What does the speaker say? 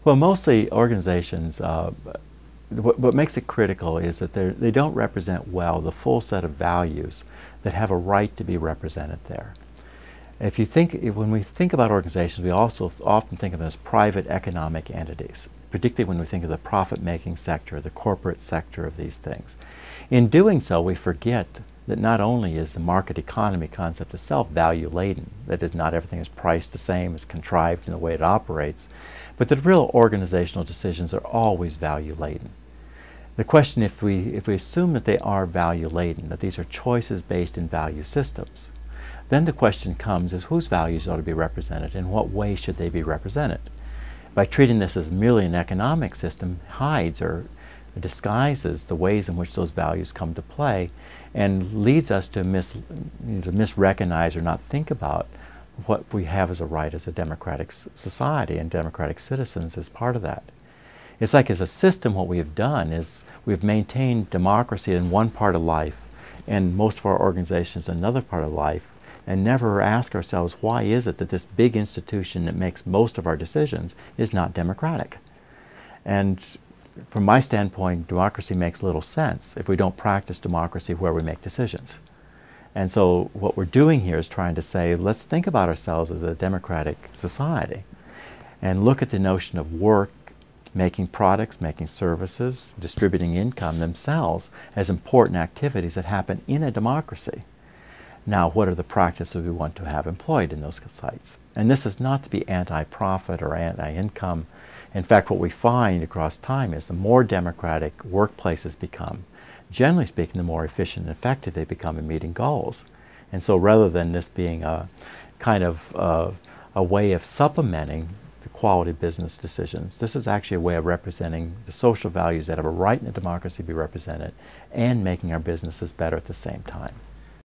Well, mostly organizations, what makes it critical is that they don't represent well the full set of values that have a right to be represented there. When we think about organizations, we also often think of them as private economic entities, particularly when we think of the profit-making sector, the corporate sector of these things. In doing so, we forget that not only is the market economy concept itself value-laden, that is, not everything is priced the same, is contrived in the way it operates, but that real organizational decisions are always value-laden. The question, if we assume that they are value-laden, that these are choices based in value systems, then the question comes is whose values ought to be represented and in what way should they be represented? By treating this as merely an economic system, hides or disguises the ways in which those values come to play and leads us to misrecognize or not think about what we have as a right as a democratic society, and democratic citizens as part of that. It's like as a system what we have done is we've maintained democracy in one part of life and most of our organizations in another part of life, and never ask ourselves, why is it that this big institution that makes most of our decisions is not democratic? And from my standpoint, democracy makes little sense if we don't practice democracy where we make decisions. And so what we're doing here is trying to say, let's think about ourselves as a democratic society and look at the notion of work, making products, making services, distributing income themselves as important activities that happen in a democracy. Now, what are the practices we want to have employed in those sites? And this is not to be anti-profit or anti-income. In fact, what we find across time is the more democratic workplaces become, generally speaking, the more efficient and effective they become in meeting goals. And so rather than this being a kind of a way of supplementing the quality business decisions, this is actually a way of representing the social values that have a right in a democracy to be represented and making our businesses better at the same time.